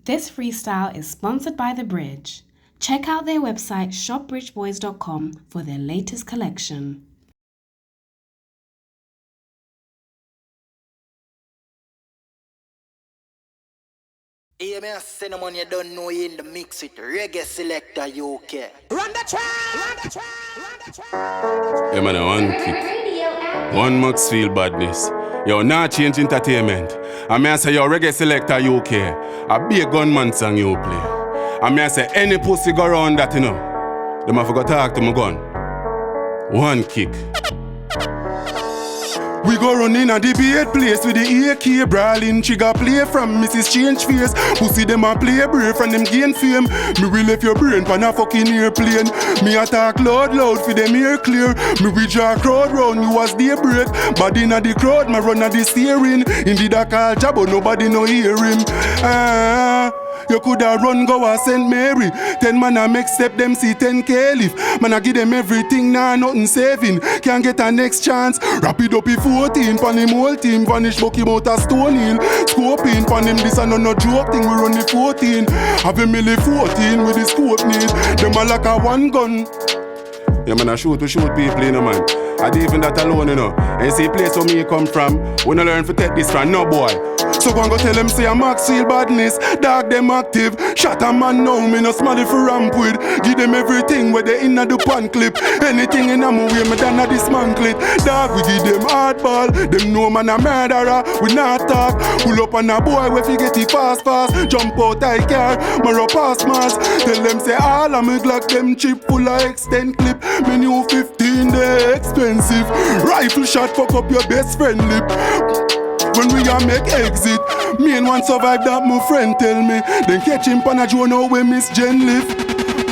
This freestyle is sponsored by The Bridge. Check out their website shopbridgeboys.com for their latest collection. Yeah, man, cinnamon, you don't know you in the mix with Reggae Selecta UK. Run the track! Run the track! Run the track! Yeah, man, one kick. One max feel badness. Yo, not change entertainment. I mean, I say, yo, Reggae Selecta UK. I be a gunman song you play. I mean, I say, any pussy go around that, you know. Them have to talk to my gun. One kick. We go run in a debate place with the AK brawling trigger play from Mrs. Change Face. Pussy them a play brave from them gain fame. Me will left your brain pan a fucking airplane. Me attack loud for them ear clear. Me we draw crowd round you as daybreak. Body inna the crowd, me run a the steering. Indeed I call job but nobody no hear him. You coulda run go a St. Mary. 10 man a make step them see 10K lift. Man a give them everything now nothing saving. Can't get a next chance. Wrap it up in 14 pan him whole team. Vanish buck him out a Stone Hill. Scoping pan him this and no joke thing. We run the 14. Have a milli 14 with the scope need. Them a like a one gun. Yeah man, I shoot people, you know man. I do even that alone, you know. And see place where me come from. We no learn to take this from no boy. So go and go tell them say I'm max feel badness. Dog them active. Shot a man now, me no smiley for ramp with. Give them everything where they inna the pan clip. Anything in a movie, me done a dismantle it. Dog we give them hardball. Them know man a murderer. We not talk. Pull up on a boy where fi get it fast. Jump out I car, marrow pass mass. Tell them say all of me Glock them chip full of extend clip. Me new 15 they expensive. Rifle shot fuck up your best friend lip. When we a make exit, me and one survive that my friend tell me. Then catch him pan a drone out where Miss Jen live.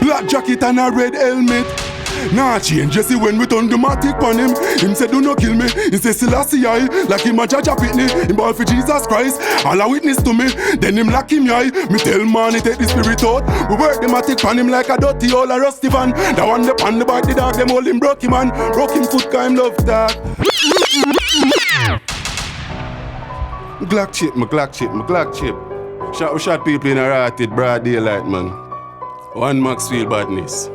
Black jacket and a red helmet. Nah change, you see when we turn the matic on him. Him say do not kill me, he say Sashae like him a judge a pitney. Him ball for Jesus Christ, all a witness to me. Then him lock him eye, me tell man he take the spirit out. We work the matic on him like a dirty old a rusty van. That one the pan the bite the dog, them hold him broke him man. Broke him foot cause him love dog. Glock chip, my Glock chip. Shot people in a rotted broad daylight, man. One max feel badness.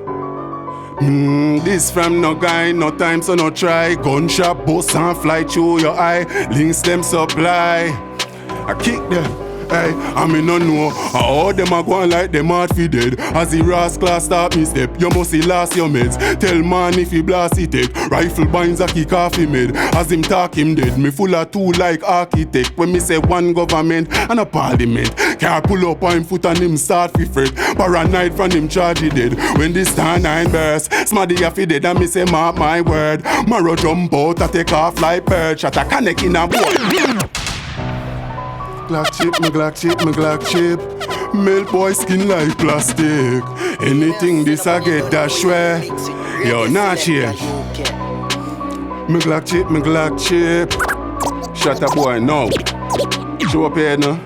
This from no guy, no time so no try. Gunshot, bust and fly through your eye. Links them supply. I kick them. Hey, I mean no know how them a go like them hard fi dead. As the ras class start me step, you must see last your meds. Tell man if he blast it take. Rifle binds a kick off him head. As him talk him dead. Me full of two like architect. When me say one government and a parliament. Car pull up on him foot and him start fi fret. Paranoid from him charge he dead. When this time 9 burst, smaddy a fi dead and me say mark my word. Marrow jump out a take off like bird. Shot a connect in a boy. Glock chip. Milk boy skin like plastic. Anything this I get dash way. Yo, not change. Me Glock chip. Shut up boy now. Show up here now.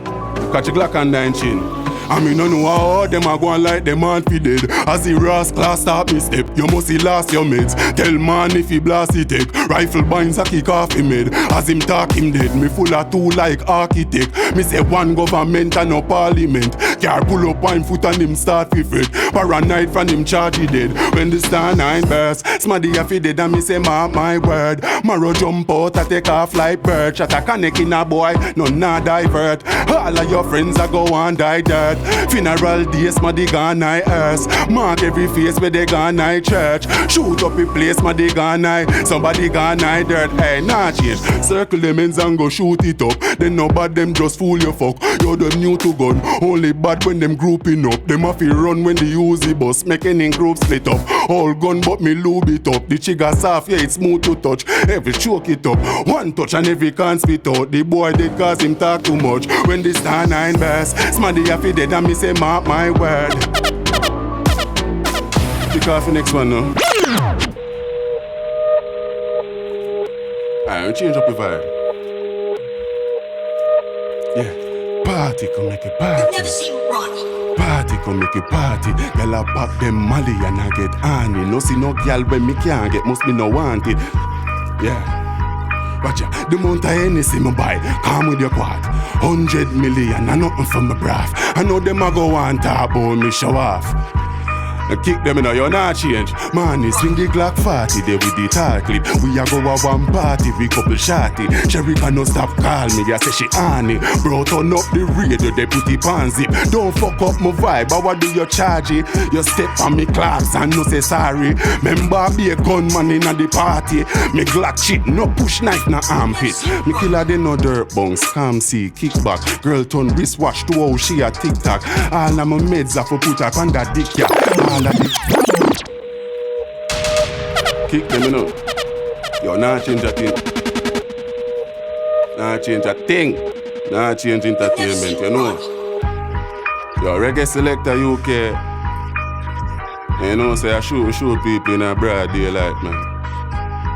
Catch a Glock and 9 chin. I mean no know how them a go and like them man fi dead. As the ras class start me step, you must see last your mates. Tell man if he blast he take. Rifle binds a kick off him head. As him talk him dead, me full of two like architect. Me say one government and no parliament. Car pull up on him foot and him start fi fret. Paranoid from him charge he dead. When the star 9 burst, smaddy a fi dead and me say mark my word. Marrow jump out a take off like bird. Shot a connect in a boy, none a divert. All of your friends a go and die dirt. Funeral days, ma they gone I earth. Mark every face where they gone I church. Shoot up a place, ma they gone I. Somebody gone I dirt. Hey, nah change. Circle them ends and go shoot it up. Then no bad them just fool you fuck. You're the new to gun. Only bad when them grouping up. Them have to run when they use the bus. Making in group split up. All gun but me lube it up. The trigger soft, yeah it's smooth to touch. Every choke it up. One touch and every can spit out. The boy dead cause him talk too much. When this star 9 burst, smaddy have to dead and me say mark my word. Kick off the next one now. Alright, change up the vibe. Yeah. Party come make a party. Never seen Ronnie. Party come make a party. Girl I pop them Molly and I get honey. No see no girl when me can't get, must be no want it. Yeah. Watch ya, the amount of Hennessy me buy, come with your quad. 100 million, and nothing for my breath. I know them a go on top about me show off. I kick them in, you're not change. Man, swing the Glock 40 there with the tall clip. We a go a one party, we couple shotty. Sherry can no stop call me, I say she honey. Bro, turn up the radio, they put the pan zip. Don't fuck up my vibe, but what do you charge it? You step on me class and no say sorry. Remember be a gunman in the party. Me Glock shit, no push knife, no armpit. Me killer they no dirt bungs, come see, kick back. Girl turn wristwatch to how she a TikTok. All of my meds have to put up on that dick, yeah. Kick them, you know. Yo, not change a thing. Not change a thing. Not change entertainment, you know. Yo, Reggae Selecta UK. You know, say I shoot people in a broad daylight, man.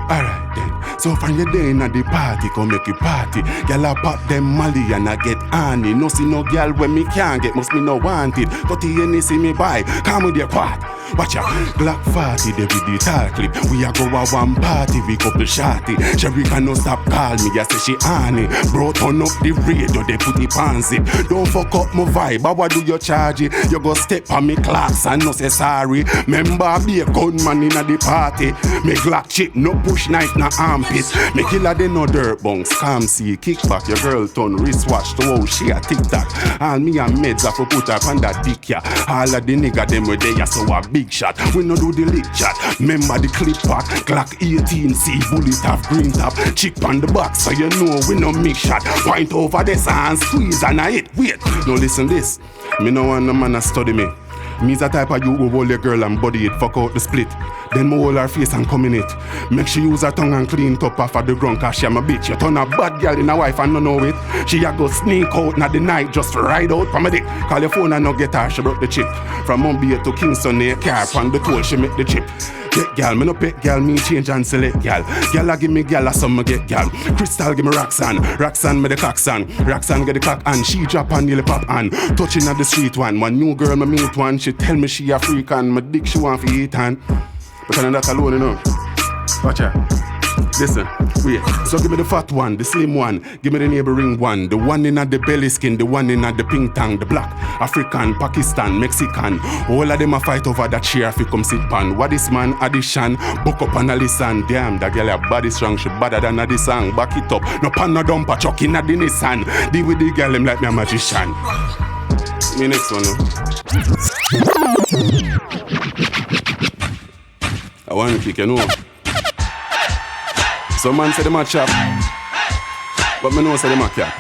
Alright then. So from your day in the party, come make you party. Girl I pop them molly and I get honey. No see no girl when me can't get, must me no want it. 30 any see me buy, come with your quad. Watch out, Glock 40, they with the tall clip. We a go a one party, we couple shotty. Sherry can no stop call me, I say she honey. Bro, turn up the radio, they put the pan zip. Don't fuck up my vibe, but what do you charge it? You go step on me class and no say sorry. Remember be a gunman in the party. Me Glock shit, no push knife, no armpit. Me killer they no dirt bungs, come see, kick back. Your girl turn wristwatch to how she a TikTok. All me and meds have to put up on that dick, yeah. All of the nigga them where they are so a big shot. We no do the lick chat. Remember the clip pack. Glock 18C bullet have green top. Chick on the back so you know we no mix shot. Point over this and squeeze and I hit. Wait, no listen this. Me no want no man to study me. Me's the type of you who hold your girl and body it, fuck out the split. Then me hold her face and come in it. Make she use her tongue and clean top off of the ground, cause she am a bitch. You turn a bad girl in a wife and no know it. She a go sneak out in the night just to ride out from a dick. Call your phone and no get her, she broke the chip. From Mumbai to Kingston, near car, on the toll, she make the chip. Get gal, me no pet gal, me change and select gal. Gal a give me gal, a some me get gal. Crystal give me Roxanne, Roxanne me the coxan. Roxanne get the cock and she drop and nearly pop and touching at the street one. One new girl me meet one, she tell me she a freak and my dick she want for eat and. But I'm not alone, you know. Watch out. Listen, wait. So give me the fat one, the slim one. Give me the neighboring one. The one in the belly skin, the one in the pink tongue. The black, African, Pakistan, Mexican. All of them a fight over that chair if you come sit pan. What this man addition? Book up and a listen. Damn, that girl a body strong. She better than the song. Back it up. No pan no dumper, chuck in the Nissan. Deal with the girl, him like me a magician. Me next one, no? I want to kick, you know. Some man say them a chop, but me know say them a cap.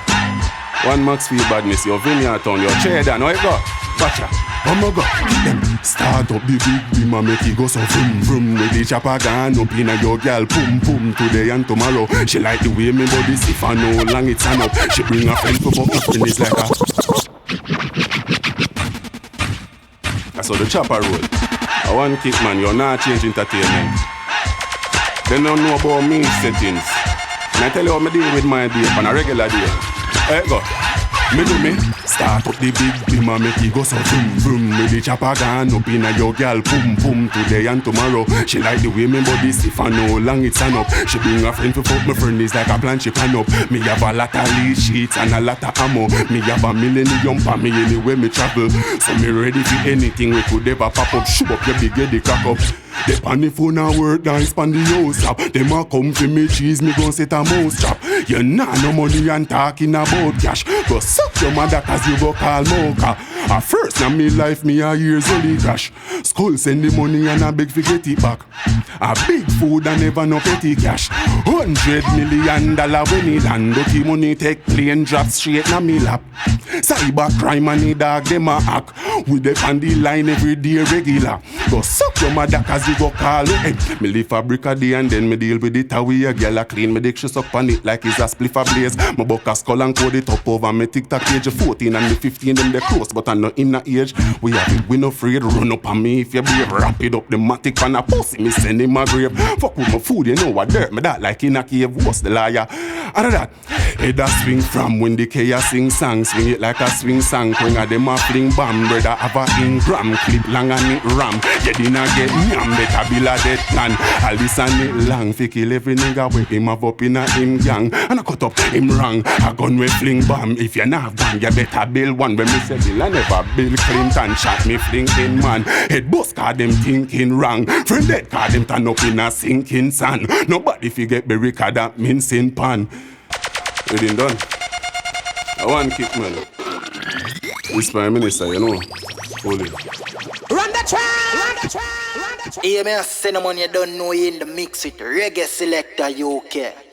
One max for your badness, your vineyard town, your cheddar, now you go. Watcha, oh my God, them start up the big beam and make it go so vroom vroom. With the chopper gone up in a your girl, pum pum today and tomorrow. She like the way me body stiff and how long it's on up. She bring a friend to fuck up and it's like a. That's how the chopper roll. I want kick man, you're not change entertainment. They don't know about me settings. And I tell you how I deal with my day on a regular day. Hey, go. Me do me. Start up the big beam and make it go so vroom vroom. With the chopper gone up in a your girl, pum pum today and tomorrow. She like the way me body stiff and how long it's on up. She bring a friend to fuck my friend is like a plan she pan up. Me have a lot of lead sheets and a lot of ammo. Me have a millennium for me anywhere me travel. So me ready for anything we could ever pop up. Shoot up your big head, the crack up. They pan the phone and work dance pan the house up. Them a come for me cheese, me gon' set a mouse chop. You nah no money and talking about cash. Go suck your mother cause you go call mocha. At first now me life me a years only cash. School send the money and I beg for get it back. A big food and never no petty cash. $100 million when it land. Dirty money take plane drop straight na me lap. Cyber crime and the dog them a hack. We dey on the line every day regular. Go suck your mother cause you go call it. Me live a brick a day and then me deal with it away. A girl a clean me dick she suck on it like it's a spliff a blaze. Me buck a skull and code it up over me TikTok age 14 and me 15 them they close, but I'm not in a age. We have it, we no afraid. Run up on me if you brave. Wrap it up the matic and a pussy me send him a grave. Fuck with my food, you know what dirt me that like in a cave. What's the liar? Other that, head a swing from when the K a sing song. Swing it like a swing song. When a them a fling bam. Brother have a Ingram clip long and it ram. You dinna get nyam, better bill a dead plan. All this and it long. Fi kill every nigga with him have up in a him gang. And I cut up him wrong. A gun with fling bam. If you not have gun, you better build one. When me say Bill, I never Bill Clinton shot me flinking man. Head bust cause them thinking wrong. Friend dead cause them turn up in a sinking sand. Nobody forget Berry cause that mincing pan. We done done. I want kick man. Whispa Di Minista, you know. Hold it. Run the track! Run the track! Run the track! Yeah, me a cinnamon, you don't know you in the mix with Reggae Selecta UK.